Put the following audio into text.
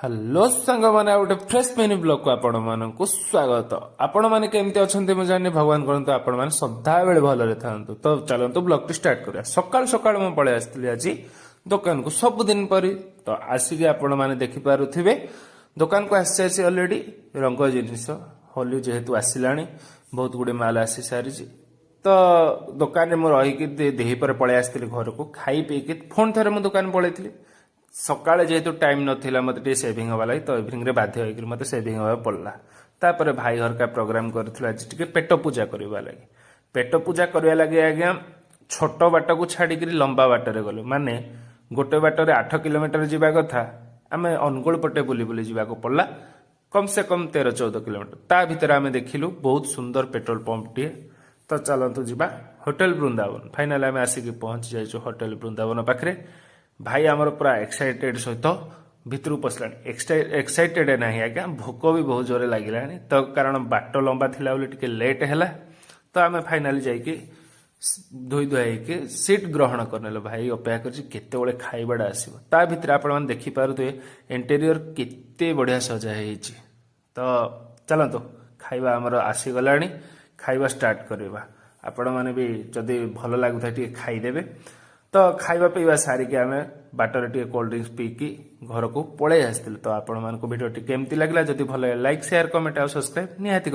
Hello ସାଙ୍ଗମାନେ ଗୋଟେ fresh mini ବ୍ଲଗକୁ ଆପଣମାନଙ୍କୁ ସ୍ୱାଗତ। ଆପଣମାନେ କେମିତି ଅଛନ୍ତି ମୁଁ ଜାଣିନି, ଭଗବାନ କରନ୍ତୁ ଆପଣମାନେ ସଦାବେଳେ ଭଲରେ ଥାଆନ୍ତୁ। ତ ଚାଲନ୍ତୁ ବ୍ଲଗଟି ଷ୍ଟାର୍ଟ କରିବା। ସକାଳୁ ସକାଳୁ ମୁଁ ପଳେଇ ଆସିଥିଲି ଆଜି ଦୋକାନକୁ, ସବୁଦିନ ପରି। ତ ଆସିକି ଆପଣମାନେ ଦେଖିପାରୁଥିବେ ଦୋକାନକୁ ଆସିଯାଇଛି ଅଲରେଡି ରଙ୍ଗ ଜିନିଷ। ହୋଲି ଯେହେତୁ ଆସିଲାଣି, ବହୁତ ଗୁଡ଼ିଏ ମାଲ ଆସି ସାରିଛି। ତ ଦୋକାନରେ ମୁଁ ରହିକି ଦେହିପରେ ପଳେଇ ଆସିଥିଲି ଘରକୁ। ଖାଇ ପିଇକି ପୁଣି ଥରେ ମୁଁ ଦୋକାନ ପଳେଇଥିଲି। ସକାଳେ ଯେହେତୁ ଟାଇମ ନଥିଲା ମୋତେ ଟିକେ ସେଭିଂ ହେବା ଲାଗି, ତ ଇଭିନିଂରେ ବାଧ୍ୟ ହୋଇକି ମୋତେ ସେଭିଂ ହେବାକୁ ପଡ଼ିଲା। ତାପରେ ଭାଇ ହରକା ପ୍ରୋଗ୍ରାମ କରିଥିଲା ଆଜି ଟିକେ ପେଟ ପୂଜା କରିବା ଲାଗି। ପେଟ ପୂଜା କରିବା ଲାଗି ଆଜ୍ଞା ଛୋଟ ବାଟକୁ ଛାଡ଼ିକିରି ଲମ୍ବା ବାଟରେ ଗଲୁ। ମାନେ ଗୋଟେ ବାଟରେ 8 କିଲୋମିଟର ଯିବା କଥା, ଆମେ ଅନୁଗୁଳ ପଟେ ବୁଲି ବୁଲି ଯିବାକୁ ପଡ଼ିଲା। କମ ସେ କମ 13-14 କିଲୋମିଟର। ତା ଭିତରେ ଆମେ ଦେଖିଲୁ ବହୁତ ସୁନ୍ଦର ପେଟ୍ରୋଲ ପମ୍ପଟିଏ। ତ ଚାଲନ୍ତୁ ଯିବା ହୋଟେଲ ବୃନ୍ଦାବନ। ଫାଇନାଲି ଆମେ ଆସିକି ପହଞ୍ଚି ଯାଇଛୁ ହୋଟେଲ ବୃନ୍ଦାବନ ପାଖରେ। ଭାଇ ଆମର ପୁରା ଏକ୍ସାଇଟେଡ ସହିତ ଭିତରକୁ ପଶିଲାଣି। ଏକ୍ସାଇଟେଡ ନାହିଁ ଆଜ୍ଞା, ଭୋକ ବି ବହୁତ ଜୋରେ ଲାଗିଲାଣି। ତ କାରଣ ବାଟ ଲମ୍ବା ଥିଲା ବୋଲି ଟିକେ ଲେଟ୍ ହେଲା। ତ ଆମେ ଫାଇନାଲି ଯାଇକି ଧୋଇ ଧୁଆ ହେଇକି ସିଟ୍ ଗ୍ରହଣ କରିନେଲୁ। ଭାଇ ଅପେକ୍ଷା କରିଛି କେତେବେଳେ ଖାଇବାଟା ଆସିବ। ତା ଭିତରେ ଆପଣମାନେ ଦେଖିପାରୁଥିବେ ଇଣ୍ଟେରିୟର କେତେ ବଢ଼ିଆ ସଜା ହେଇଛି। ତ ଚାଲନ୍ତୁ, ଖାଇବା ଆମର ଆସିଗଲାଣି, ଖାଇବା ଷ୍ଟାର୍ଟ କରିବା। ଆପଣମାନେ ବି ଯଦି ଭଲ ଲାଗୁଥାଏ ଟିକେ ଖାଇଦେବେ। ତ ଖାଇବା ପିଇବା ସାରିକି ଆମେ ବାଟରେ ଟିକେ କୋଲ୍ଡ ଡ୍ରିଙ୍କସ୍ ପିଇକି ଘରକୁ ପଳେଇ ଆସିଥିଲୁ। ତ ଆପଣମାନଙ୍କୁ ଭିଡ଼ିଓଟି କେମିତି ଲାଗିଲା, ଯଦି ଭଲ ଲାଇକ୍ ସେୟାର କମେଣ୍ଟ ଆଉ ସବସ୍କ୍ରାଇବ୍ ନିହାତି